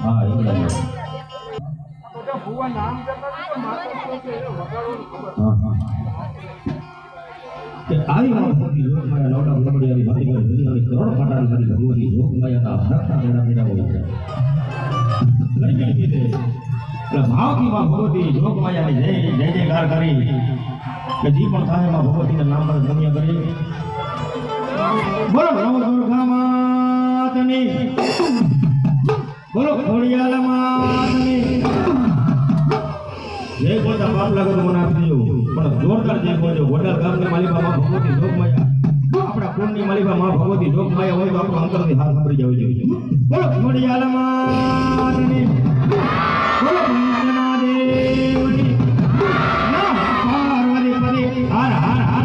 હા ઈંગડા બધા ભુવા નામ કરતા તો માતા છે વગાડવાનું ખબર હા હા કે આવી મોટી લોકમાયા લોટા લબડી આવી મારી ઘરે દુનિયાની કરોડો કાટાની મારી ભગવતી લોકમાયાના હરખના મેળા મેળા હોય છે લઈ ગઈ કીધે એટલે ભાવકી માં ભગવતી લોકમાયાની જય જયકાર કરી કે જી પણ થાય માં ભગવતીના નામ પર પુણ્ય કરી બોલો નવ દુર્ગા માતની બોલો ખોડિયાલ માતની જય બોલતા પાપ લાગે તો મને આપી દેજો પણ જોરદાર જય બોલજો ગોડાલ ગામની માલિકા માં ભગવતી લોકમાયા આપણા કુળની માલિકા માં ભગવતી લોકમાયા હોય તો આપણો અંતરથી હાથ સાંભળી જવું જોઈએ બોલો ખોડિયાલ માતની બોલો પંચના દેવની ના પાર્વતી પતિ હર હર હર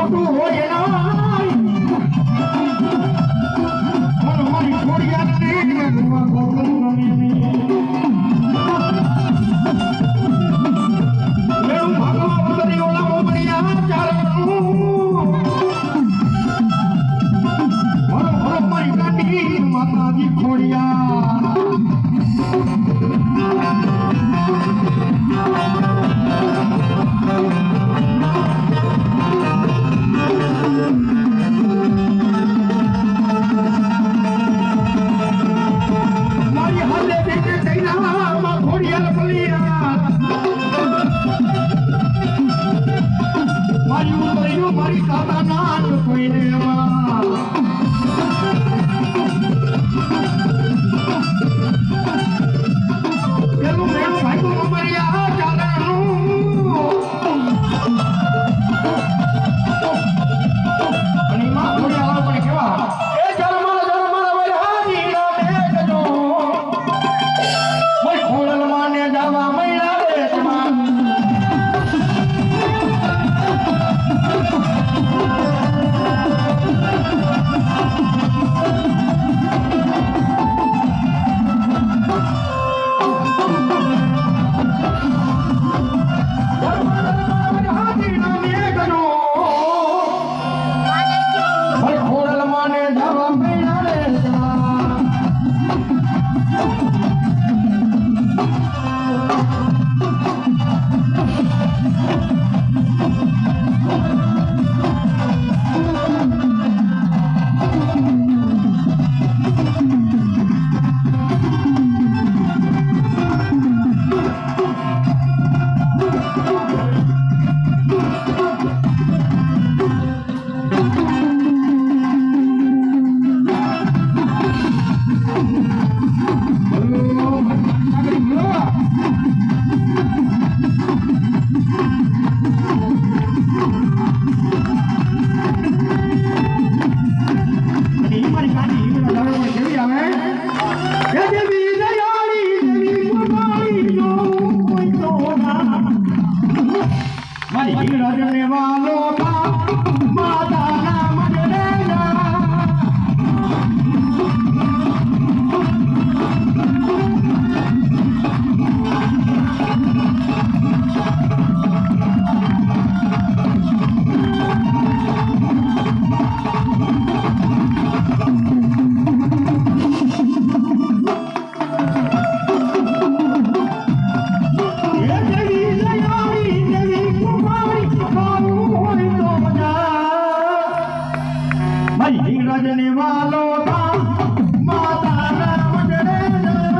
ખોટું હોય એના મને મારી ખોડિયાને ભગવા ગોકુલ ગમે મેરું ભગવા ઉતરી ઓલા મોમડિયા ચાલવાનું મારો મારી કાઢી માતાજી ખોડિયા મારી કાકા નાન કોઈને પેલું મેળું ભાઈ મમરિયા ચાલવાનું અને માં ખોડિયા પણ કેવા એ જરમા વરહાજી ના મેઘજો કોઈ ખોડલ માને જાવા મૈડા દેશમાં રાજને વાલો માતાના મજરેના રાજને વાલો માતાના મજરેના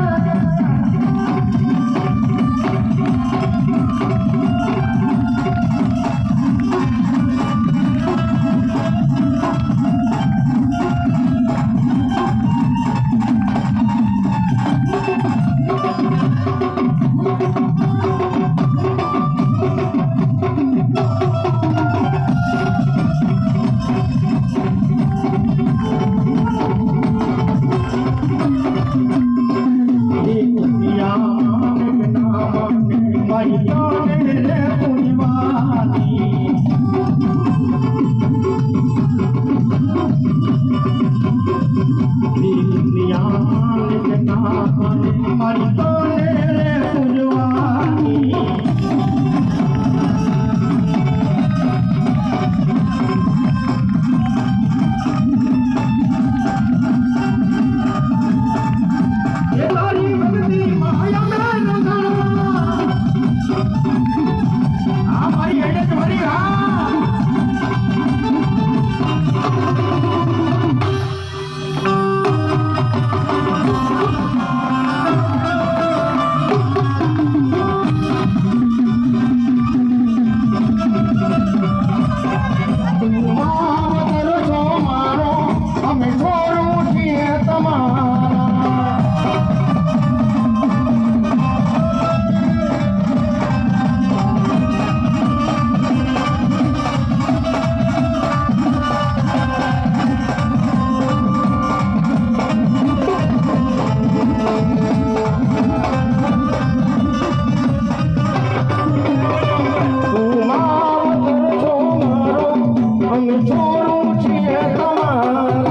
અમે છોડું છીએ તમારા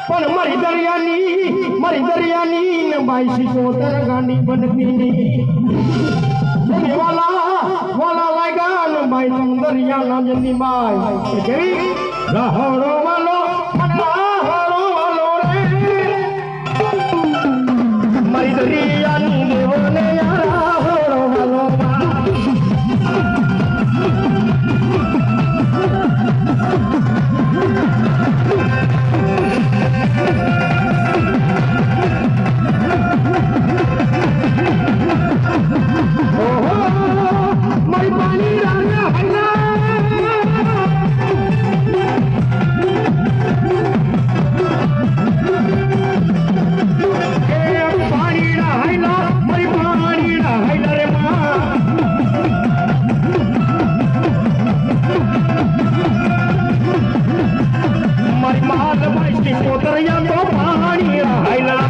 પણ મારી દરિયાની ને બાઈ સિસોતર ગાંડી બનતી વાલા લાગ્યા ને બાઈ તમ દરિયાના જલ્દી બાઈ કેવી રાહડો વાલો રે મારી દરિયાની દેવને રાહડો વાલો મારી પાણી રાણા હૈલા રે મારી માલ ભાઈ પોતરિયા તો પાણી હૈલા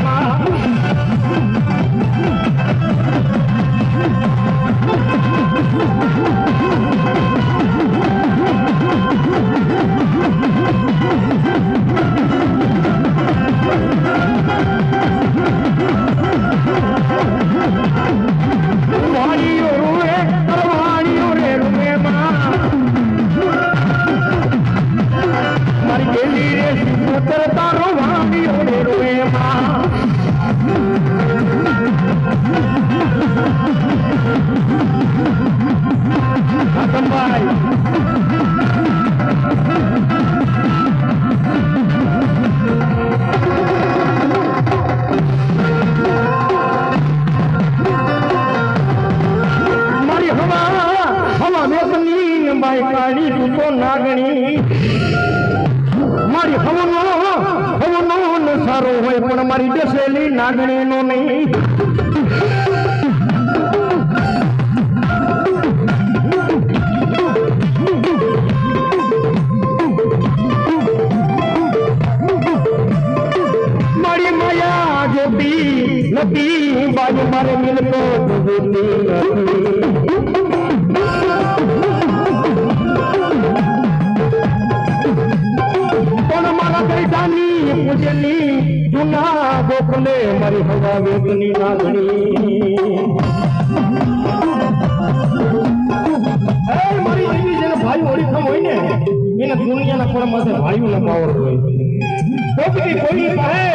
મારી હવનો સારો હોય પણ મારી ડસેલી નાગણી નો નહીં મારી માયા જોતી નથી બાજુ મારે મિલતો પૂજની જૂના ગોખલે મારી હવા વેગની નાગણી મારી એવી જેને ભાઈ ઓળખમ હોય ને એને દુનિયાના પણ માથે ભાઈઓનો પાવર હોય કોઈ પાસે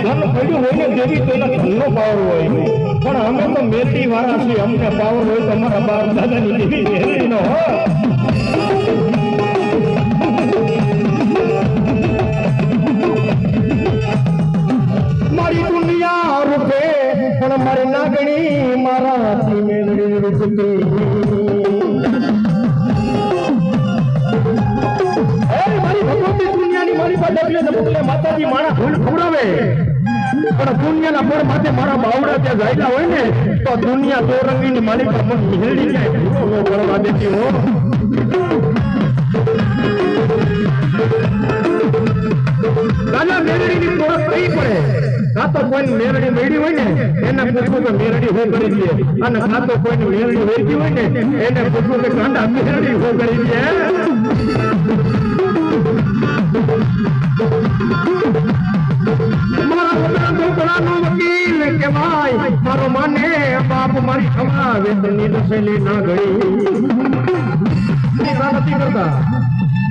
ધન પડ્યું હોય ને દેવી તો એના ધનનો પાવર હોય પણ અમે તો મેથી વાળા છીએ અમને પાવર હોય તો અમારા બાપ દાદાની દેવી મેળવીનો હોય મારી દુનિયા રૂપે પણ મારી નાગણી મારાથી મેળવી રૂપતી મારી ભગવતી દુનિયાની મારી પાસે માતાજી મારા ભૂલ ખવડાવે પણ દુનિયાના પર માથે મારા બાવડા ત્યાં જાયલા હોય ને તો દુનિયા ચોરંગીની મારી પર મન મેળવી જાય ભૂલો કરવા દેતી હો દાદા મેળવીની ઓળખ કઈ પડે કાતો કોઈ મેરડી મેળી હોય ને એને પૂછવું કે મેરડી હો કરી દે અને કાતો કોઈ મેરડી વેચી હોય ને એને પૂછવું કે કાંડા મેરડી હો કરી દે મારા છોકરાનો વકીલ કહેવાય મારો માને બાપ મારી ખમા વેતની દસેલી ના ગઈ નથી કરતા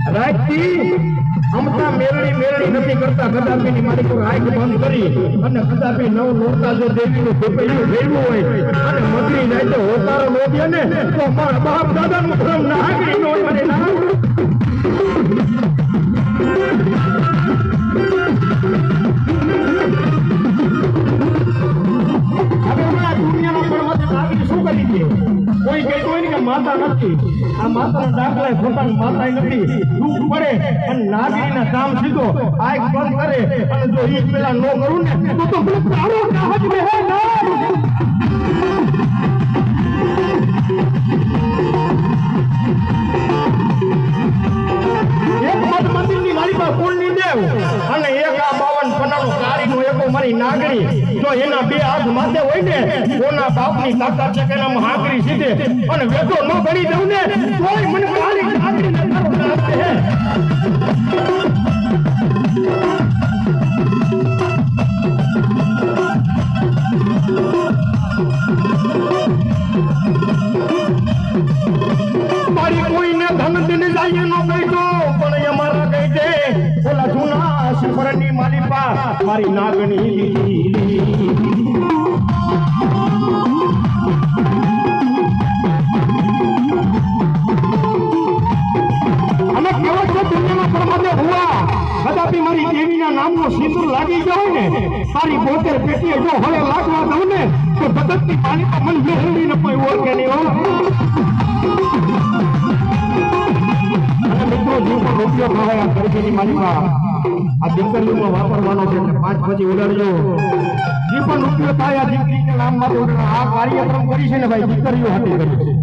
રાજથી અમતા મેરડી નથી કરતા કદાપી મારી પર આંખ બંધ કરી અને કદાપી નવ નોરતા જો દેવીનું ભેપૈયું ભેળવું હોય અને મગરી જાય તો હોતારો નો દે ને તો મારા બાપ દાદાનું ધર્મ ના આગળ નો મને ના દુનિયામાં પણ શું કરી દે કોઈ કહેતું હોય ને કે માતા નથી આ માતાના દાખલા ખોટા માતાય નથી દુઃખ પડે અને નાગરીના કામ સીધો આંખ બંધ કરે અને જો ઈ પેલા નો કરું ને તો પેલો પ્રાણો કાહજ મે હે ના એક મત મંદિરની મારી પાસે કુળની દેવ અને એક આ 52 પન્નાનો કારીનો એકો મારી નાગરી જો એના બે હાથ માથે હોય ને કોના બાપની તાકાત છે કે એના હાંકરી સીધે અને વેઠો ન ગણી દઉં ને તોય મને કાળી નાગરી ને તારો નામ છે મારી કોઈને ધન દિન જાય નો કહીતો પણ અમારા કહી દે ઓલા જૂના શિફરની માલિપા મારી નાગણી દીધી અમે કેવો છો દુનિયામાં પરમાત્મા હુઆ કદાપી મારી દેવીના નામનો સિંદૂર લાગી ગયો ને તારી 72 પેટીએ જો હવે લાગવા દઉં ને તો જગતની માલિપા મન મેળવી ન કોઈ ઓળખે નહીં હો મિત્રો જીવનો ઉપયોગ થાય ગરબીની માલિકા આ દીકરીઓમાં વાપરવાનો છે એટલે 5 પછી ઉડાડજો જે પણ ઉપયોગ થાય આ દીકરીના નામ માટે ઉડાડો આ કાર્યક્રમ કરી છે ને ભાઈ દીકરીઓ હાથી કરી છે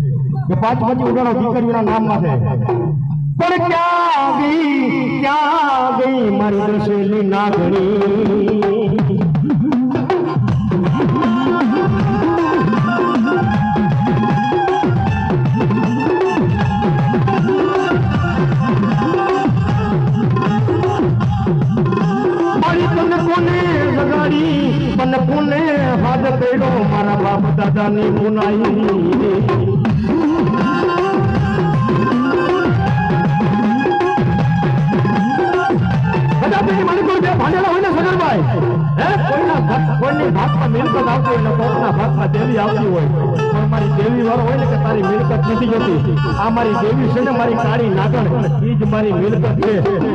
કે 5 પછી ઉડાડો દીકરીઓના નામ માટે પણ ક્યાં ગઈ મારી દશેલી નાગણી મને કોને હાથ કર્યો મારા બાપ દાદાની મુનાઈ કદાપી મારી કોઈ બે ભાંડેલા હોય ને સગરભાઈ હે કોઈની ભાગમાં મિલકત આવતી હોય ને કોઈના ભાગમાં દેવી આવતી હોય પણ મારી દેવી વાળો હોય ને કે તારી મિલકત નથી જોતી આ મારી દેવી છે ને મારી કાળી નાગણ એ જ મારી મિલકત છે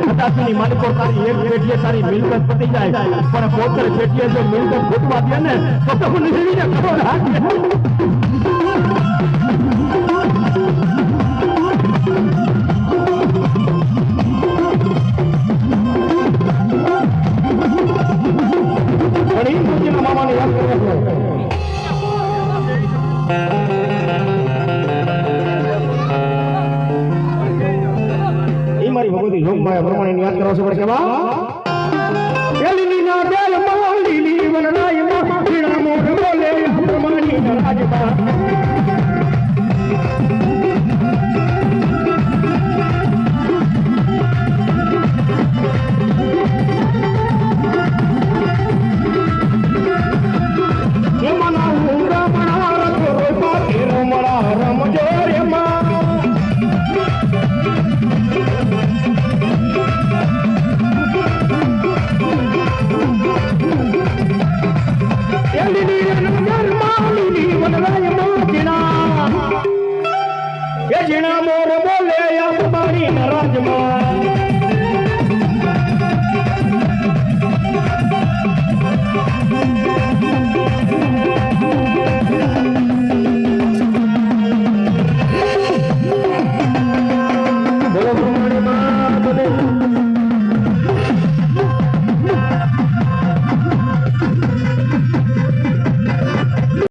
કદાપીની માલિકો તારી એક પેટીએ તારી મિલકત પતી જાય પણ 72 પેટીએ જો મિલકત ખૂટવા દે ને તો મને દેવીને ખબર રાખે મામાને યાદ કરો એ મારી ભગવતી જોગમાયા પ્રમાણે યાદ કરો છો પણ કેવા એલીની ના બેલ માલીની વનરાય માં પીણા મોર બોલે પ્રમાણી રાજબા જીણા મોર બોલે અંબાણી રાજમાં